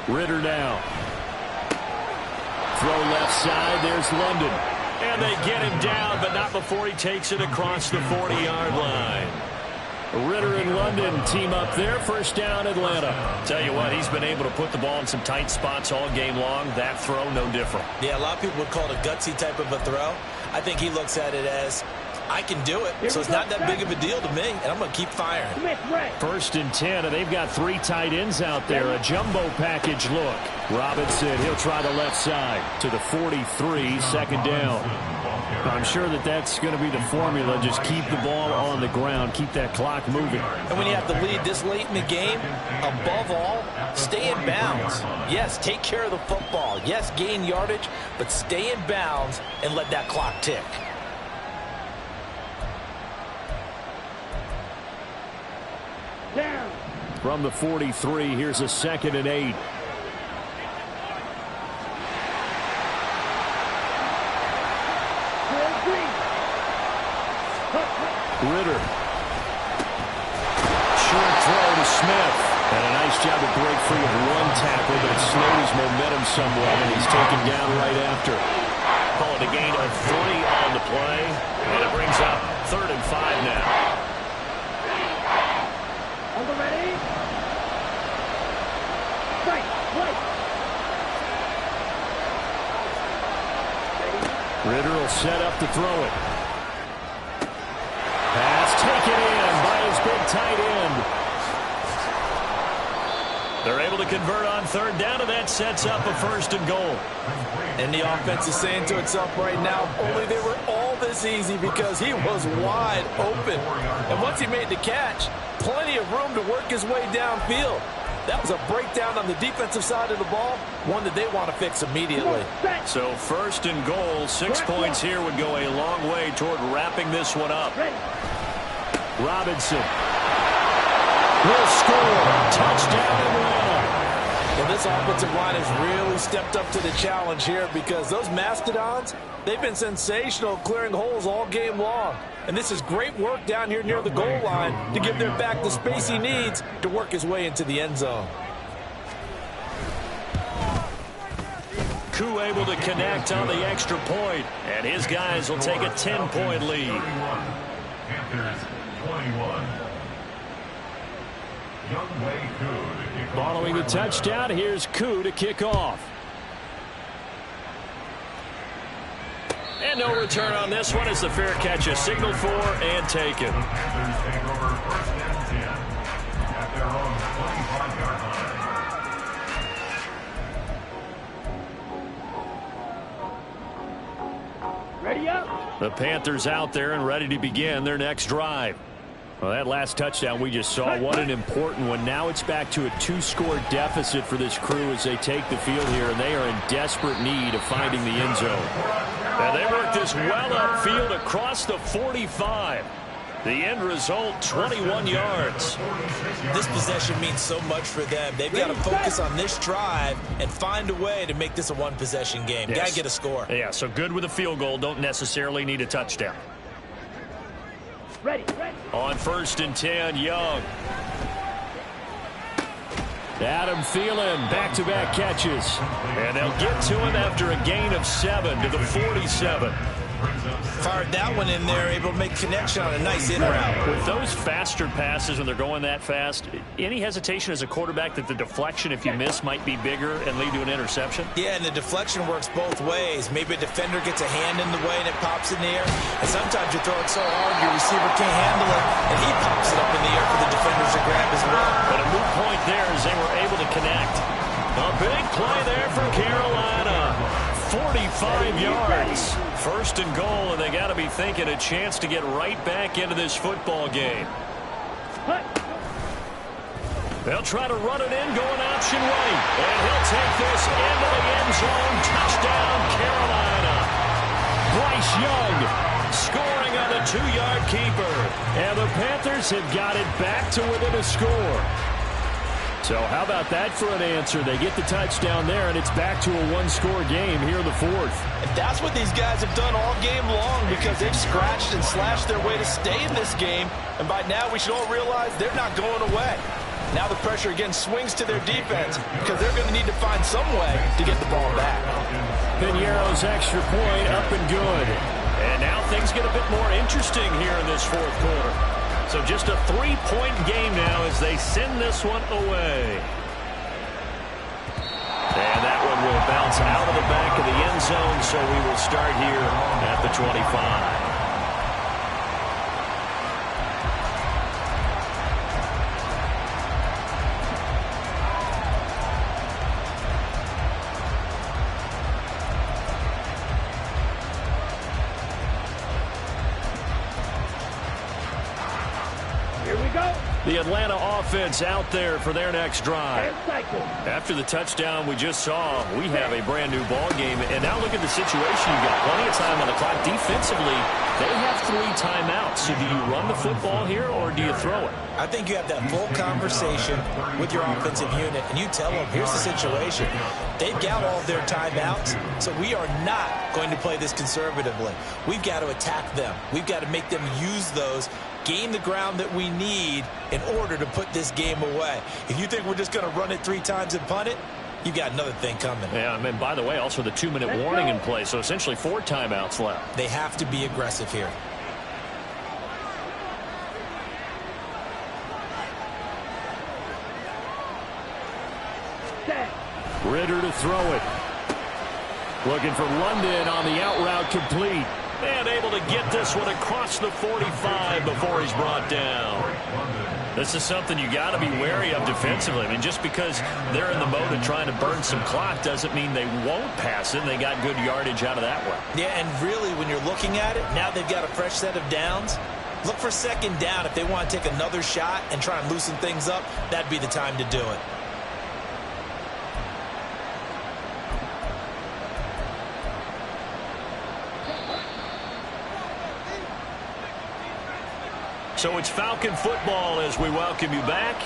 Ritter now. Throw left side. There's London. And they get him down, but not before he takes it across the 40-yard line. Ritter and London team up there. First down, Atlanta. Tell you what, he's been able to put the ball in some tight spots all game long. That throw, no different. Yeah, a lot of people would call it a gutsy type of a throw. I think he looks at it as, I can do it, so it's not that big of a deal to me, and I'm going to keep firing. 1st and 10, and they've got 3 tight ends out there. A jumbo package look. Robinson, he'll try the left side to the 43, 2nd down. I'm sure that's going to be the formula. Just keep the ball on the ground. Keep that clock moving. And when you have the lead this late in the game, above all, stay in bounds. Yes, take care of the football. Yes, gain yardage, but stay in bounds and let that clock tick. Down. From the 43, here's a 2nd and 8. Ritter. Short throw to Smith. And a nice job to break free of 1 tackle, but it slowed his momentum somewhat, and he's taken down right after. Call it a gain of 3 on the play, and it brings up 3rd and 5 now. On the ready. Right. Ritter will set up to throw it. Pass taken in by his big tight end. They're able to convert on 3rd down, and that sets up a 1st and goal. And the offense is saying to itself right now, only they were all this easy because he was wide open. And once he made the catch, plenty of room to work his way downfield. That was a breakdown on the defensive side of the ball, one that they want to fix immediately. So 1st and goal, 6 points here would go a long way toward wrapping this one up. Robinson will score. Touchdown, Atlanta. Well, this offensive line has really stepped up to the challenge here because those Mastodons, they've been sensational clearing holes all game long. And this is great work down here near the goal line to give their back the space he needs to work his way into the end zone. Koo able to connect on the extra point, and his guys will take a 10-point lead. Panthers 21. Following the touchdown, here's Koo to kick off. And no return on this one as the fair catch is signaled for and taken. Panthers take over 1st and 10 at their own 25-yard line. Ready up. The Panthers out there and ready to begin their next drive. Well, that last touchdown we just saw, what an important one. Now it's back to a 2-score deficit for this crew as they take the field here, and they are in desperate need of finding the end zone. And they work this well upfield across the 45. The end result, 21 yards. This possession means so much for them. They've got to focus on this drive and find a way to make this a one-possession game. Yes. Got to get a score. Yeah, so good with a field goal. Don't necessarily need a touchdown. Ready. On 1st and 10, Young. Adam Thielen, back-to-back catches. And they'll get to him after a gain of 7 to the 47. Fired that one in there, able to make connection on a nice in route. With those faster passes when they're going that fast, any hesitation as a quarterback that the deflection, if you miss, might be bigger and lead to an interception? Yeah, and the deflection works both ways. Maybe a defender gets a hand in the way and it pops in the air. And sometimes you throw it so hard your receiver can't handle it, and he pops it up in the air for the defenders to grab as well. But a moot point there as they were able to connect. A big play there for Carolina. 45 yards. First and goal, and they got to be thinking a chance to get right back into this football game. They'll try to run it in, going option right. And he'll take this into the end zone. Touchdown, Carolina. Bryce Young scoring on the 2-yard keeper. And the Panthers have got it back to within a score. So how about that for an answer? They get the touchdown there, and it's back to a one-score game here in the fourth. And that's what these guys have done all game long, because they've scratched and slashed their way to stay in this game. And by now, we should all realize they're not going away. Now the pressure again swings to their defense, because they're going to need to find some way to get the ball back. Piñeiro's extra point up and good. And now things get a bit more interesting here in this fourth quarter. So just a 3-point game now as they send this one away. And that one will bounce out of the back of the end zone, so we will start here at the 25. The Atlanta offense out there for their next drive. After the touchdown we just saw, we have a brand new ball game. And now look at the situation. You've got plenty of time on the clock. Defensively, they have 3 timeouts. So do you run the football here or do you throw it? I think you have that full conversation with your offensive unit, and you tell them, here's the situation. They've got all of their timeouts, so we are not going to play this conservatively. We've got to attack them. We've got to make them use those, gain the ground that we need in order to put this game away. If you think we're just going to run it 3 times and punt it, you've got another thing coming. Yeah, and by the way, also the 2-minute warning in play, so essentially 4 timeouts left. They have to be aggressive here. Ritter to throw it. Looking for London on the out route, complete. And able to get this one across the 45 before he's brought down. This is something you got to be wary of defensively. I mean, just because they're in the mode of trying to burn some clock doesn't mean they won't pass it. They got good yardage out of that one. Yeah, and really, when you're looking at it, now they've got a fresh set of downs. Look for second down. If they want to take another shot and try and loosen things up, that'd be the time to do it. So it's Falcon football as we welcome you back.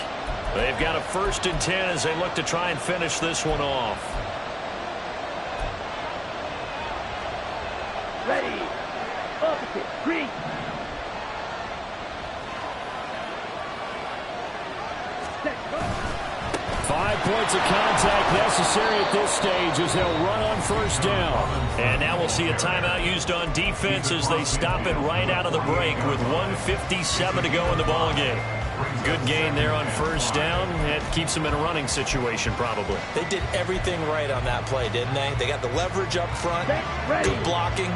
They've got a 1st and 10 as they look to try and finish this one off. Ready. Opposite. Green. Set. Go. 5 points of contact necessary at this stage as they'll run on 1st down. And now we'll see a timeout used on defense as they stop it right out of the break with 1:57 to go in the ball game. Good gain there on 1st down. It keeps them in a running situation probably. They did everything right on that play, didn't they? They got the leverage up front, good blocking,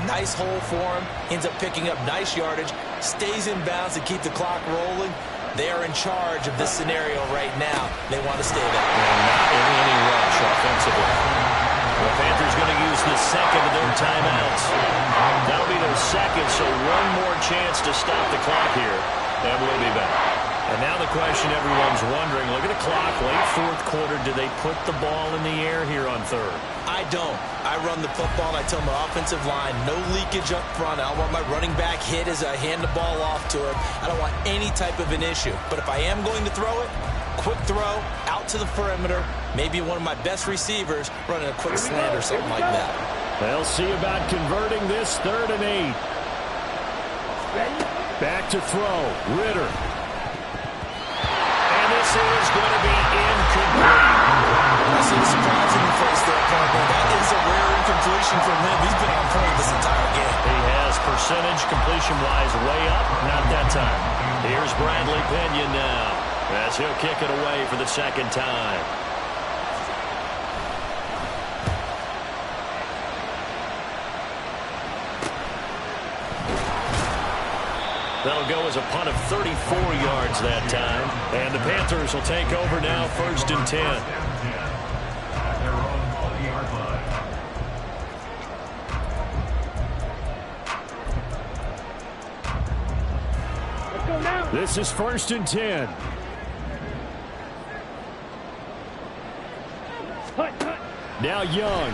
nice hole for him, ends up picking up nice yardage, stays in bounds to keep the clock rolling. They are in charge of this scenario right now. They want to stay there. Not in any rush offensively. The Panthers going to use the second of their timeouts. That'll be their second, so one more chance to stop the clock here, and we'll be back. And now the question everyone's wondering, look at the clock, late 4th quarter, do they put the ball in the air here on 3rd? I don't. I run the football, and I tell my offensive line, no leakage up front. I don't want my running back hit as I hand the ball off to him. I don't want any type of an issue. But if I am going to throw it, quick throw, out to the perimeter, maybe one of my best receivers running a quick slant or something like that. They'll see about converting this 3rd and 8. Ready. Back to throw. Ritter. And this is going to be incomplete. I see a surprising face there, Parker. That is a rare incomplete completion from him. He's been on point this entire game. He has percentage completion-wise way up. Not that time. Here's Bradley Pinion now as he'll kick it away for the second time. That'll go as a punt of 34 yards that time. And the Panthers will take over now, 1st and 10. At their own 20-yard line. Let's go now. This is 1st and 10. Hut, hut. Now Young.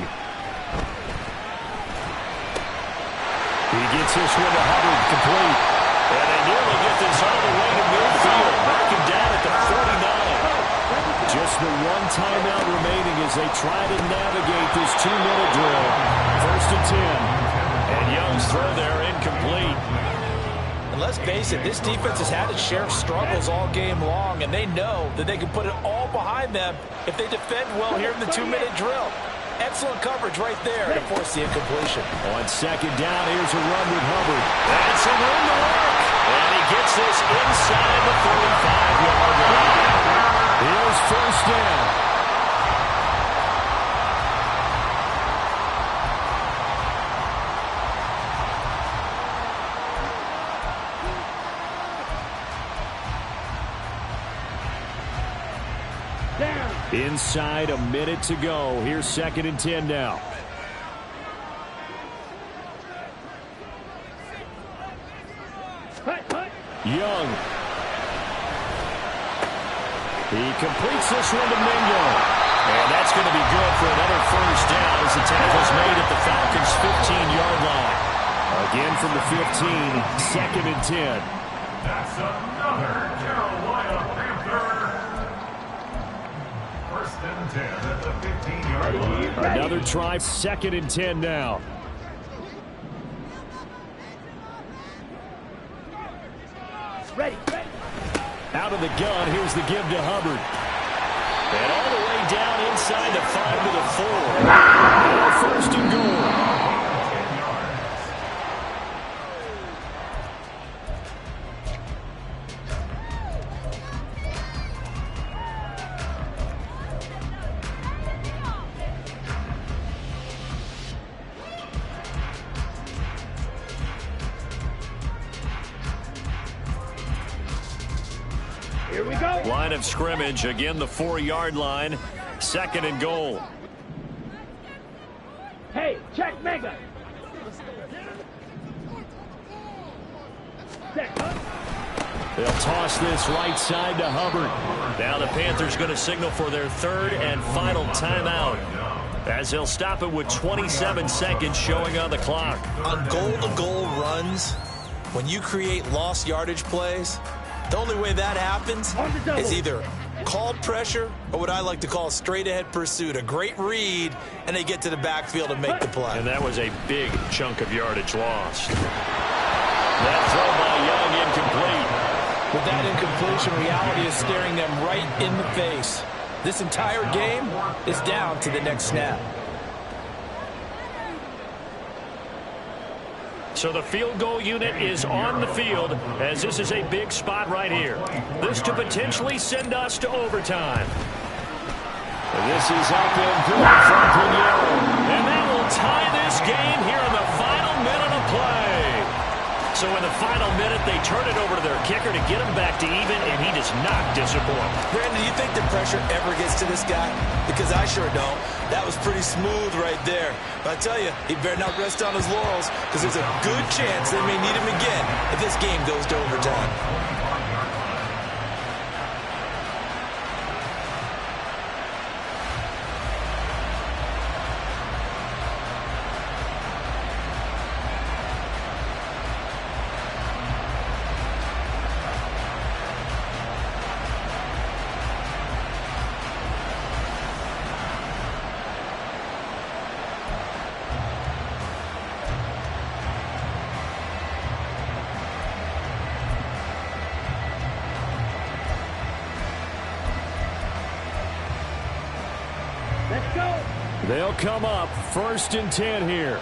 He gets this one to Hubbard, complete. And they nearly get this all the way to midfield. Backing down at the 49. Just the one timeout remaining as they try to navigate this 2-minute drill. 1st and 10. And Young's throw there incomplete. And let's face it, this defense has had its share of struggles all game long, and they know that they can put it all behind them if they defend well here in the 2-minute drill. Excellent coverage right there to force the incompletion. On 2nd down, here's a run with Hubbard. And some room to work. And he gets this inside the 45-yard line. Here's 1st down. Down. Inside a minute to go. Here's 2nd and 10 now. Hut, hut. Young. He completes this one to Mingo. And that's going to be good for another 1st down as the tackle's made at the Falcons' 15-yard line. Again from the 15, 2nd and 10. That's another Carolina Panther. 1st and 10 at the 15-yard line. Another try, 2nd and 10 now. Ready, ready. Out of the gun, here's the give to Hubbard. And all the way down inside the 5 to the 4. Now 1st and goal. Here we go. Line of scrimmage, again the 4-yard line. 2nd and goal. Hey, check Mega. Set, hut. They'll toss this right side to Hubbard. Now the Panthers going to signal for their 3rd and final timeout, as they'll stop it with 27 seconds showing on the clock. On goal-to-goal runs, when you create lost yardage plays, the only way that happens is either called pressure or what I like to call straight-ahead pursuit. A great read, and they get to the backfield and make the play. And that was a big chunk of yardage lost. That throw by Young incomplete. With that incompletion, reality is staring them right in the face. This entire game is down to the next snap. So the field goal unit is on the field, as this is a big spot right here. This could potentially send us to overtime. This is up and good from Pinheiro. And that will tie this game here in the final minute of play. So in the final minute, they turn it over to their kicker to get him back to even, and he does not disappoint. Brandon, do you think the pressure ever gets to this guy? Because I sure don't. That was pretty smooth right there. But I tell you, he better not rest on his laurels, because there's a good chance they may need him again if this game goes to overtime. Let's go. They'll come up 1st and 10 here.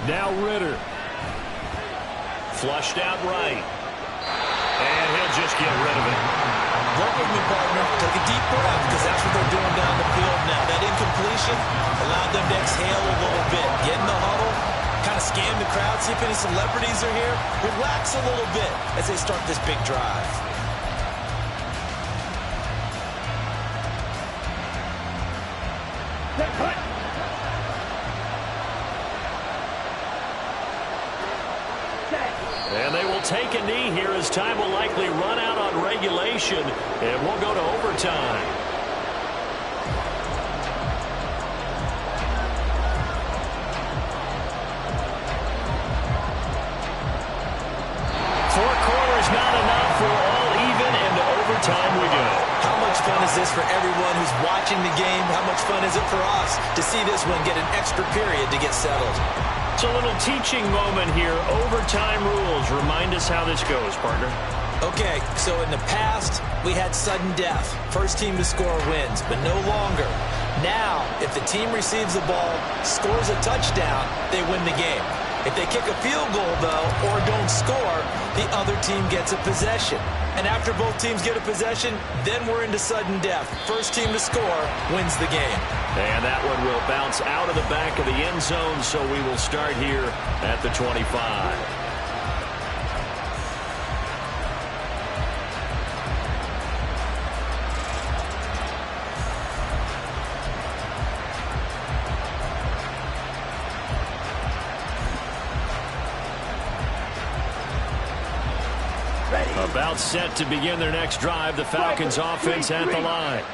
Now Ritter. Flushed out right. And he'll just get rid of it. Work with me, partner. Take a deep breath, because that's what they're doing down the field now. That incompletion allowed them to exhale a little bit. Get in the huddle, kind of scan the crowd, see if any celebrities are here. Relax a little bit as they start this big drive. And they will take a knee here as time will likely run out on regulation, and we'll go to overtime. Four quarters not enough. We're all even, and to overtime we go. How much fun is this for everyone who's watching the game? How much fun is it for us to see this one get an extra period to get settled? It's a little teaching moment here. Overtime rules. Remind us how this goes, partner. Okay, so in the past, we had sudden death. First team to score wins, but no longer. Now, if the team receives the ball, scores a touchdown, they win the game. If they kick a field goal, though, or don't score, the other team gets a possession. And after both teams get a possession, then we're into sudden death. First team to score wins the game. And that one will bounce out of the back of the end zone, so we will start here at the 25. About set to begin their next drive. The Falcons offense at the line.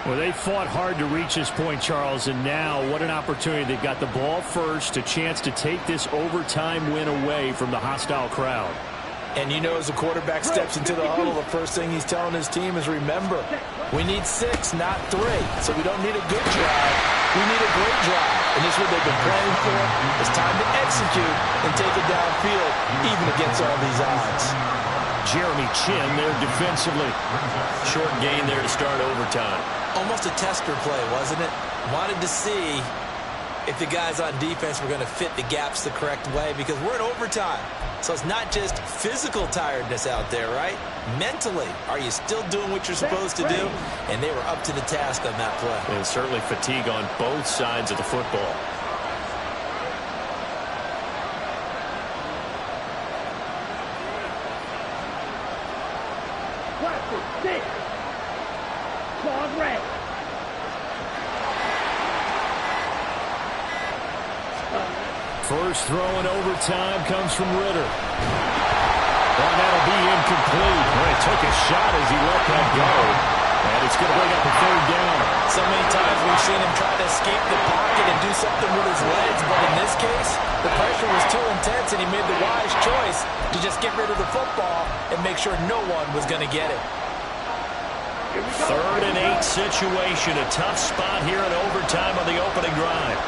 Well, they fought hard to reach this point, Charles, and now what an opportunity. They've got the ball first, a chance to take this overtime win away from the hostile crowd. And you know, as the quarterback steps into the huddle, the first thing he's telling his team is, remember, we need 6, not 3. So we don't need a good drive. We need a great drive. And this is what they've been planning for. It's time to execute and take it downfield, even against all these odds. Jeremy Chin there defensively. Short gain there to start overtime. Almost a tester play, wasn't it? Wanted to see if the guys on defense were going to fit the gaps the correct way, because we're in overtime. So it's not just physical tiredness out there, right? Mentally, are you still doing what you're supposed to do? And they were up to the task on that play. And certainly fatigue on both sides of the football. First throw in overtime comes from Ritter. And that'll be incomplete. Well, he took a shot as he let that go. And it's going to bring up a 3rd down. So many times we've seen him try to escape the pocket and do something with his legs, but in this case, the pressure was too intense and he made the wise choice to just get rid of the football and make sure no one was going to get it. 3rd and 8 situation. A tough spot here in overtime on the opening drive.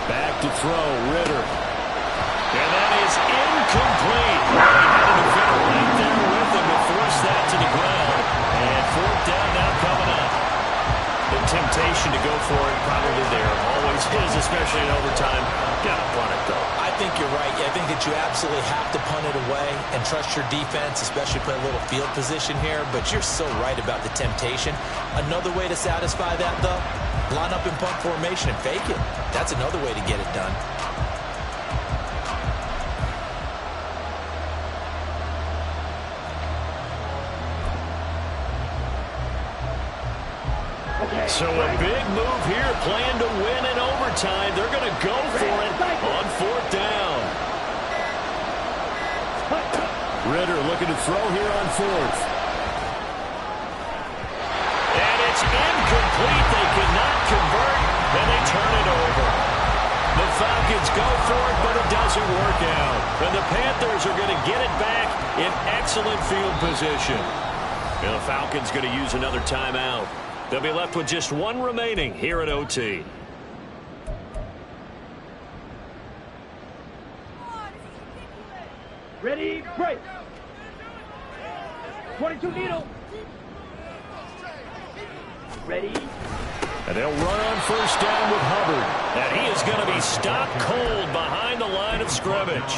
Back to throw, Ritter. And that is incomplete. He had a defender right there with him to force that to the ground. And 4th down now coming up. The temptation to go for it probably there. Always is, especially in overtime. Got to punt it, though. I think you're right. I think that you absolutely have to punt it away and trust your defense, especially play a little field position here. But you're so right about the temptation. Another way to satisfy that, though, line up in punt formation and fake it. That's another way to get it done. So a big move here, playing to win in overtime. They're going to go for it on 4th down. Ritter looking to throw here on 4th. And it's incomplete. They could not convert, and they turn it over. The Falcons go for it, but it doesn't work out. And the Panthers are going to get it back in excellent field position. And the Falcons going to use another timeout. They'll be left with just 1 remaining here at OT. Ready, break. 22 needle. Ready. And they'll run on first down with Hubbard. And he is going to be stopped cold behind the line of scrimmage.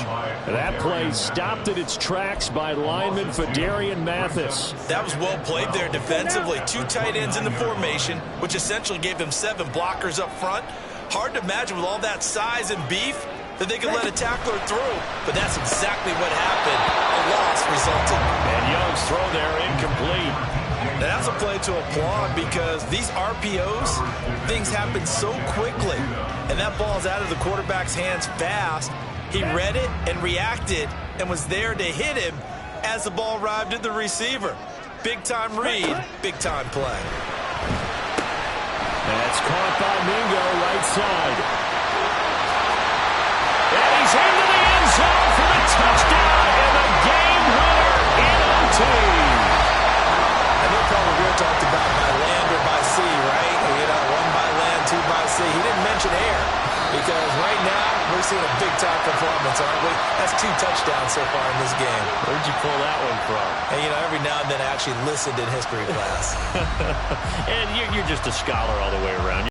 That play stopped in its tracks by lineman Fadarian Mathis. That was well played there defensively. 2 tight ends in the formation, which essentially gave them 7 blockers up front. Hard to imagine with all that size and beef that they could let a tackler through. But that's exactly what happened. A loss resulted. And Young's throw there incomplete. And that's a play to applaud because these RPOs, things happen so quickly. And that ball's out of the quarterback's hands fast. He read it and reacted and was there to hit him as the ball arrived at the receiver. Big-time read, big-time play. That's caught by Mingo, right side. And he's into the end zone for the touchdown and the game winner in OT. I know probably we're talked about by land or by sea, right? You know, 1 by land, 2 by sea. He didn't mention air because right now we're seeing a big-time performance, aren't we? That's 2 touchdowns so far in this game. Where'd you pull that one from? And, you know, every now and then I actually listened in history class. And you're just a scholar all the way around.